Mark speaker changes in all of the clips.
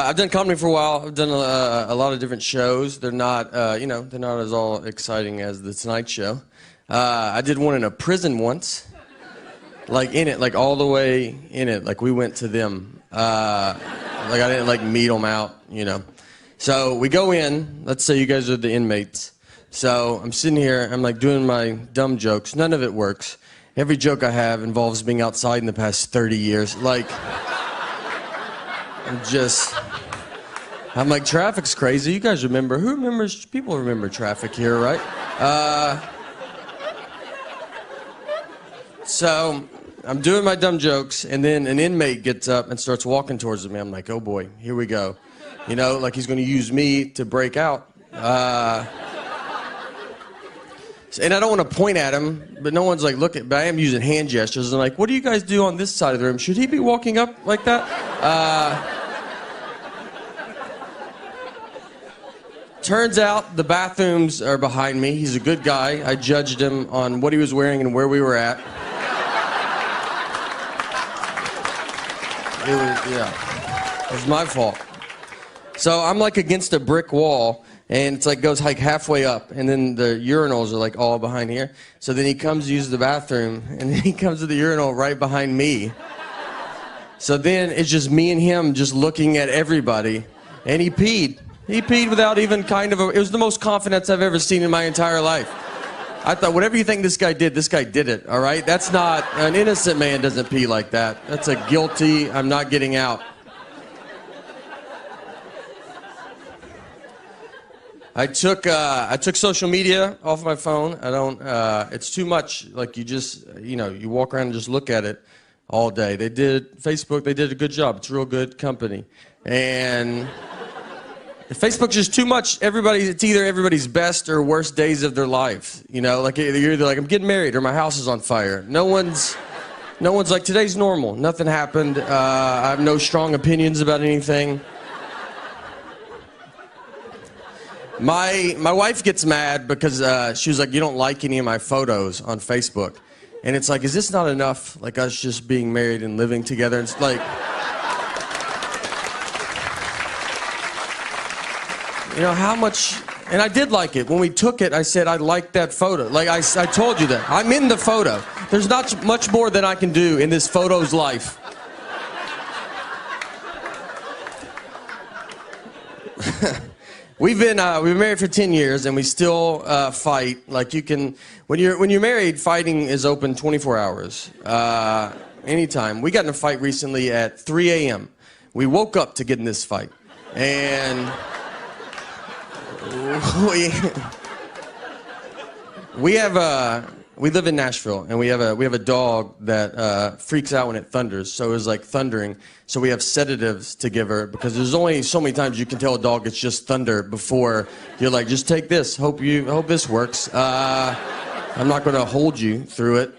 Speaker 1: I've done comedy for a while. I've done a lot of different shows. They're not, they're not as all exciting as the Tonight Show. I did one in a prison once, like in it, like all the way in it. Like we went to them. Like I didn't like meet them out, So we go in. Let's say you guys are the inmates. So I'm sitting here. I'm like doing my dumb jokes. None of it works. Every joke I have involves being outside in the past 30 years. Like. I'm like, traffic's crazy. You guys remember, people remember traffic here, right? So I'm doing my dumb jokes, and then an inmate gets up and starts walking towards me. I'm like, oh boy, here we go. Like he's gonna use me to break out. And I don't want to point at him, but no one's like looking, but I am using hand gestures. I'm like, what do you guys do on this side of the room? Should he be walking up like that? Turns out the bathrooms are behind me. He's a good guy. I judged him on what he was wearing and where we were at. It was my fault. So I'm like against a brick wall, and it's like goes like halfway up, and then the urinals are like all behind here. So then he comes to use the bathroom, and then he comes to the urinal right behind me. So then it's just me and him just looking at everybody, and he peed. He peed without even it was the most confidence I've ever seen in my entire life. I thought, whatever you think this guy did it, all right? That's not, an innocent man doesn't pee like that. That's a guilty, I'm not getting out. I took social media off my phone. I don't, it's too much, like you walk around and just look at it all day. Facebook, they did a good job. It's a real good company. And Facebook's just too much. It's either everybody's best or worst days of their life. Like you're either like, I'm getting married or my house is on fire. No one's like, today's normal. Nothing happened. I have no strong opinions about anything. My wife gets mad because she was like, you don't like any of my photos on Facebook. And it's like, is this not enough? Like us just being married and living together? It's like, how much, and I did like it. When we took it, I said, I liked that photo. Like I told you that. I'm in the photo. There's not much more than I can do in this photo's life. We've been married for 10 years, and we still fight. Like when you're married, fighting is open 24 hours, anytime. We got in a fight recently at 3 a.m. We woke up to get in this fight, and we live in Nashville, and we have a dog that freaks out when it thunders. So it was like thundering. So we have sedatives to give her, because there's only so many times you can tell a dog it's just thunder before you're like, just take this. Hope this works. I'm not going to hold you through it,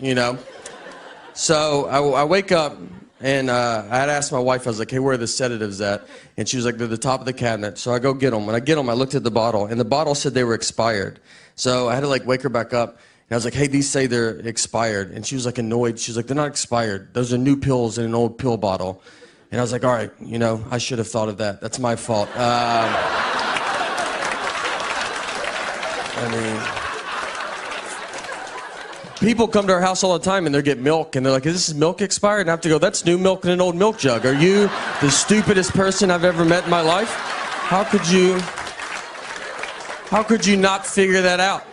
Speaker 1: So I wake up, and I had asked my wife. I was like, hey, where are the sedatives at? And she was like, they're at the top of the cabinet. So I go get them. When I get them, I looked at the bottle, and the bottle said they were expired. So I had to wake her back up. And I was like, hey, these say they're expired. And she was annoyed. She was like, they're not expired. Those are new pills in an old pill bottle. And I was like, all right, I should have thought of that. That's my fault. People come to our house all the time, and they get milk, and they're like, is this milk expired? And I have to go, that's new milk in an old milk jug. Are you the stupidest person I've ever met in my life? How could you not figure that out?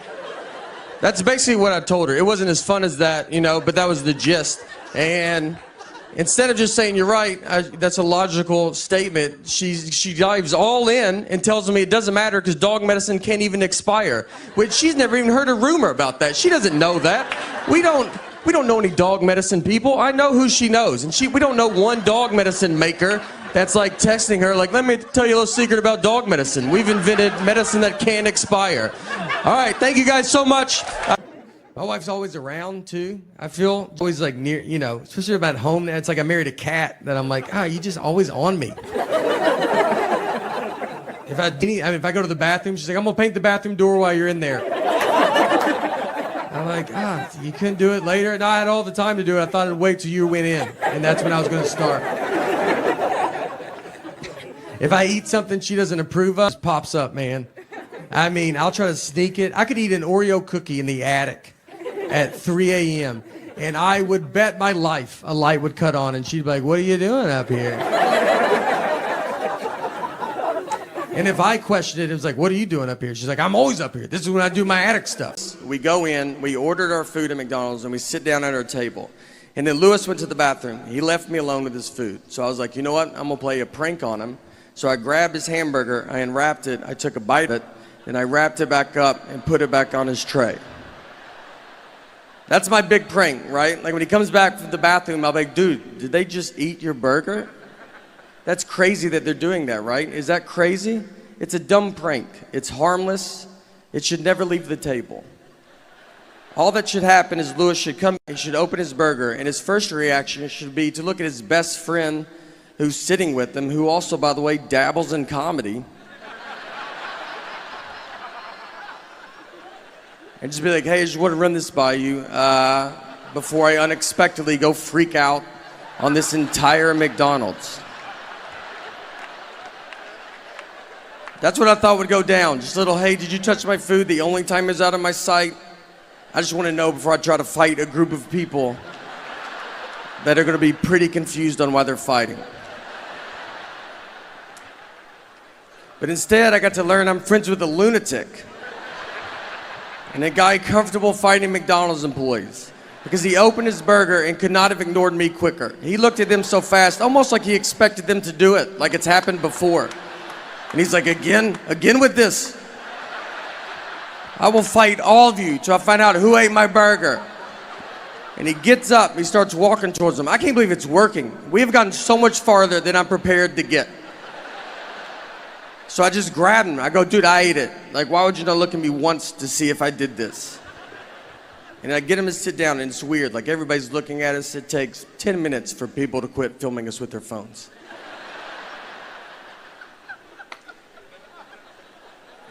Speaker 1: That's basically what I told her. It wasn't as fun as that, but that was the gist. And instead of just saying, you're right, that's a logical statement, she dives all in and tells me it doesn't matter because dog medicine can't even expire. Which she's never even heard a rumor about that. She doesn't know that. We don't know any dog medicine people. I know who she knows. And we don't know one dog medicine maker that's texting her, let me tell you a little secret about dog medicine. We've invented medicine that can't expire. All right, thank you guys so much. My wife's always around, too. I feel always near, especially about home. It's like I married a cat that I'm like, you just always on me. If I go to the bathroom, she's like, I'm going to paint the bathroom door while you're in there. I'm like, you couldn't do it later? No, I had all the time to do it. I thought I'd wait till you went in. And that's when I was going to start. If I eat something she doesn't approve of, it pops up, man. I mean, I'll try to sneak it. I could eat an Oreo cookie in the attic at 3 a.m. and I would bet my life a light would cut on and she'd be like, what are you doing up here? And if I questioned it, it was like, what are you doing up here? She's like, I'm always up here. This is when I do my attic stuff. We go in, we ordered our food at McDonald's, and we sit down at our table. And then Lewis went to the bathroom. He left me alone with his food. So I was like, you know what? I'm going to play a prank on him. So I grabbed his hamburger, I unwrapped it, I took a bite of it, and I wrapped it back up and put it back on his tray. That's my big prank, right? Like when he comes back from the bathroom, I'll be like, dude, did they just eat your burger? That's crazy that they're doing that, right? Is that crazy? It's a dumb prank. It's harmless. It should never leave the table. All that should happen is Lewis should come, he should open his burger, and his first reaction should be to look at his best friend who's sitting with him, who also, by the way, dabbles in comedy. And just be like, hey, I just want to run this by you before I unexpectedly go freak out on this entire McDonald's. That's what I thought would go down. Just a little, hey, did you touch my food the only time it was out of my sight? I just want to know before I try to fight a group of people that are going to be pretty confused on why they're fighting. But instead, I got to learn I'm friends with a lunatic and a guy comfortable fighting McDonald's employees because he opened his burger and could not have ignored me quicker. He looked at them so fast, almost like he expected them to do it, like it's happened before. And he's like, again with this. I will fight all of you till I find out who ate my burger. And he gets up, he starts walking towards them. I can't believe it's working. We have gotten so much farther than I'm prepared to get. So I just grabbed him. I go, dude, I ate it. Like, why would you not look at me once to see if I did this? And I get him to sit down, and it's weird. Like, everybody's looking at us. It takes 10 minutes for people to quit filming us with their phones.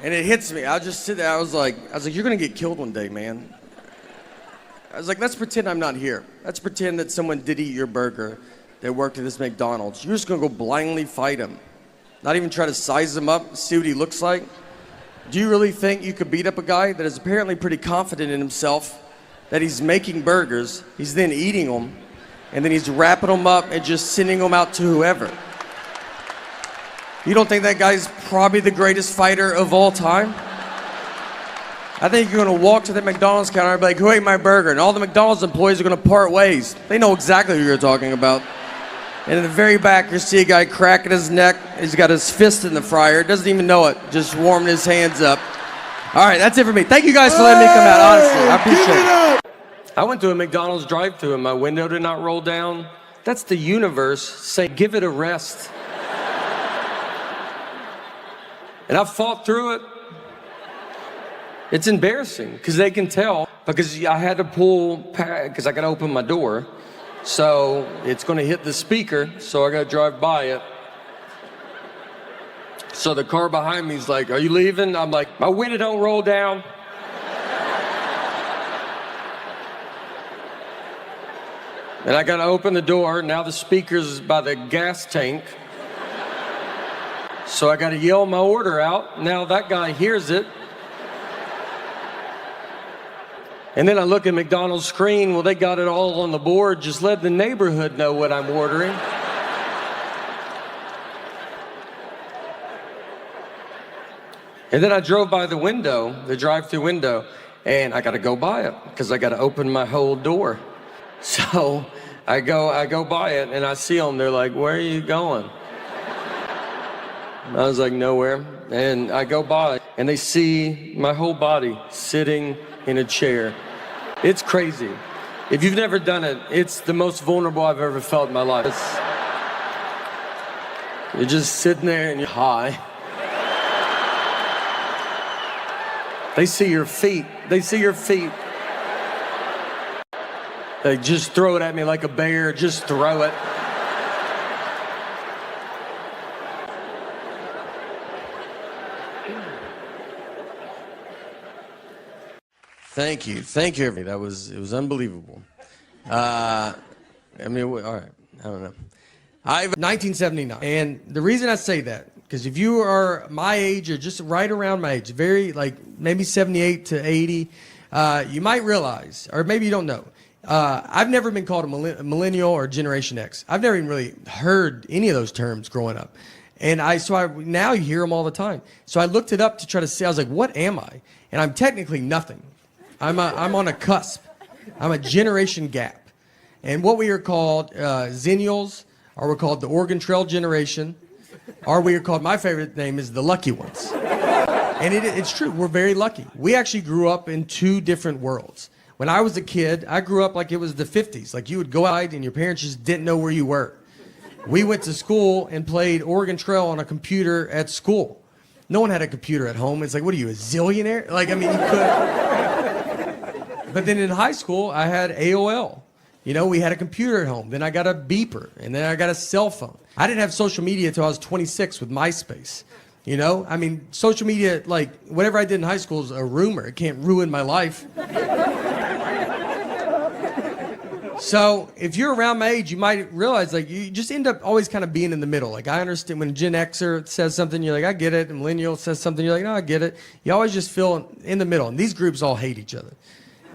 Speaker 1: And it hits me. I just sit there. I was like, you're gonna get killed one day, man. I was like, let's pretend I'm not here. Let's pretend that someone did eat your burger that worked at this McDonald's. You're just gonna go blindly fight him. Not even try to size him up, see what he looks like. Do you really think you could beat up a guy that is apparently pretty confident in himself, that he's making burgers, he's then eating them, and then he's wrapping them up and just sending them out to whoever? You don't think that guy's probably the greatest fighter of all time? I think you're gonna walk to the McDonald's counter and be like, who ate my burger? And all the McDonald's employees are gonna part ways. They know exactly who you're talking about. And in the very back, you see a guy cracking his neck. He's got his fist in the fryer. Doesn't even know it. Just warming his hands up. All right, that's it for me. Thank you guys for letting me come out, honestly. I appreciate it. I went to a McDonald's drive-thru and my window did not roll down. That's the universe saying, give it a rest. And I fought through it. It's embarrassing because they can tell, because I had to pull, because I got to open my door. So it's going to hit the speaker, so I got to drive by it. So the car behind me is like, are you leaving? I'm like, my window don't roll down. And I got to open the door. Now the speaker's by the gas tank. So I got to yell my order out. Now that guy hears it. And then I look at McDonald's screen, well, they got it all on the board. Just let the neighborhood know what I'm ordering. And then I drove by the window, the drive-thru window, and I got to go by it because I got to open my whole door. So I go by it, and I see them. They're like, where are you going? I was like, nowhere. And I go by, and they see my whole body sitting in a chair. It's crazy. If you've never done it, it's the most vulnerable I've ever felt in my life. You're just sitting there and you're high. They see your feet. They see your feet. They just throw it at me like a bear. Just throw it. Thank you, everybody. It was unbelievable. All right, I don't know. 1979, and the reason I say that because if you are my age or just right around my age, very like maybe 78 to 80, you might realize, or maybe you don't know, I've never been called a millennial or Generation X. I've never even really heard any of those terms growing up. And now you hear them all the time. So I looked it up to try to see, I was like, what am I? And I'm technically nothing. I'm on a cusp. I'm a generation gap. And what we are called, Zennials, or we're called the Oregon Trail generation, or we are called, my favorite name is the lucky ones. And it's true, we're very lucky. We actually grew up in two different worlds. When I was a kid, I grew up like it was the 50s. Like you would go out and your parents just didn't know where you were. We went to school and played Oregon Trail on a computer at school. No one had a computer at home. It's like, what are you, a zillionaire? Like, I mean, you could. But then in high school, I had AOL. You know, we had a computer at home. Then I got a beeper. And then I got a cell phone. I didn't have social media until I was 26 with MySpace. You know, I mean, social media, like, whatever I did in high school is a rumor. It can't ruin my life. So if you're around my age, you might realize, like, you just end up always kind of being in the middle. Like, I understand when a Gen Xer says something, you're like, I get it. And millennial says something, you're like, no, I get it. You always just feel in the middle. And these groups all hate each other.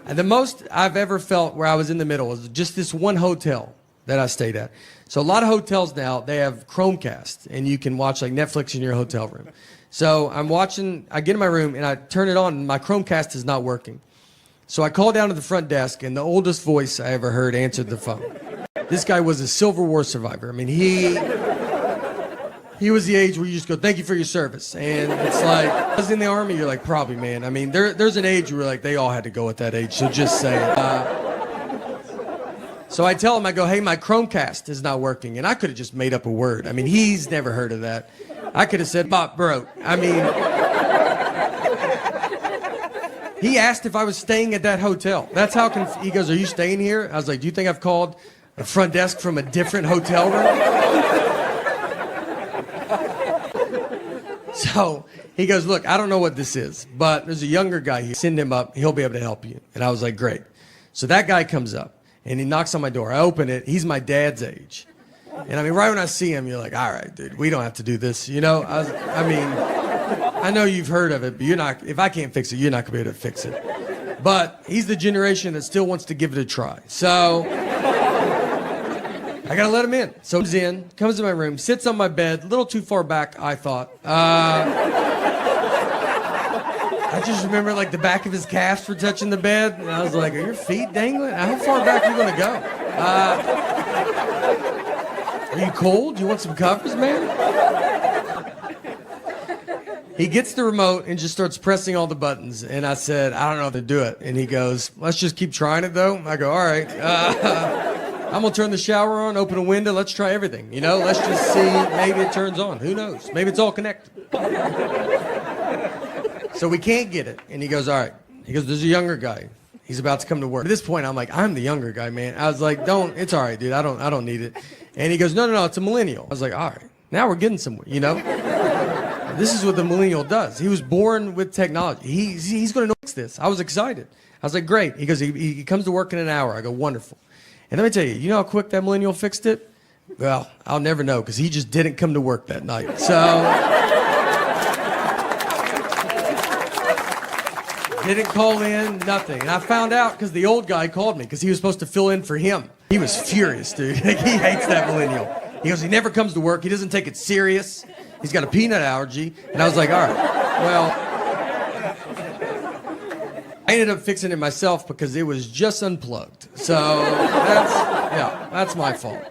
Speaker 1: And the most I've ever felt where I was in the middle was just this one hotel that I stayed at. So a lot of hotels now, they have Chromecast, and you can watch like Netflix in your hotel room. So I get in my room, and I turn it on, and my Chromecast is not working. So I call down to the front desk, and the oldest voice I ever heard answered the phone. This guy was a Civil War survivor. I mean, he was the age where you just go, thank you for your service. And it's like, I was in the Army, you're like, probably, man. I mean, there's an age where like they all had to go at that age, so just say it. So I tell him, I go, hey, my Chromecast is not working. And I could have just made up a word. I mean, he's never heard of that. I could have said, Bob broke. I mean, he asked if I was staying at that hotel. That's how he goes, are you staying here? I was like, do you think I've called the front desk from a different hotel room? So he goes, look, I don't know what this is, but there's a younger guy here. Send him up. He'll be able to help you. And I was like, great. So that guy comes up. And he knocks on my door. I open it. He's my dad's age. And I mean, right when I see him, you're like, all right, dude, we don't have to do this. You know, I mean, I know you've heard of it, but if I can't fix it, you're not going to be able to fix it. But he's the generation that still wants to give it a try. So I got to let him in. So he's in, comes to my room, sits on my bed, a little too far back, I thought. I just remember like the back of his calves were touching the bed, and I was like, are your feet dangling? How far back are you going to go? Are you cold? Do you want some covers, man? He gets the remote and just starts pressing all the buttons, and I said, I don't know how to do it. And he goes, let's just keep trying it, though. I go, all right. I'm going to turn the shower on, open a window, let's try everything. You know, let's just see, maybe it turns on. Who knows? Maybe it's all connected. So we can't get it. And he goes, all right. He goes, there's a younger guy. He's about to come to work. At this point, I'm like, I'm the younger guy, man. I was like, it's all right, dude. I don't need it. And he goes, no, it's a millennial. I was like, all right. Now we're getting somewhere, you know? This is what the millennial does. He was born with technology. He's going to fix this. I was excited. I was like, great. He goes, he comes to work in an hour. I go, wonderful. And let me tell you, you know how quick that millennial fixed it? Well, I'll never know because he just didn't come to work that night. So... didn't call in, nothing. And I found out because the old guy called me because he was supposed to fill in for him. He was furious, dude. He hates that millennial. He goes, he never comes to work. He doesn't take it serious. He's got a peanut allergy. And I was like, all right, well. I ended up fixing it myself because it was just unplugged. So that's my fault.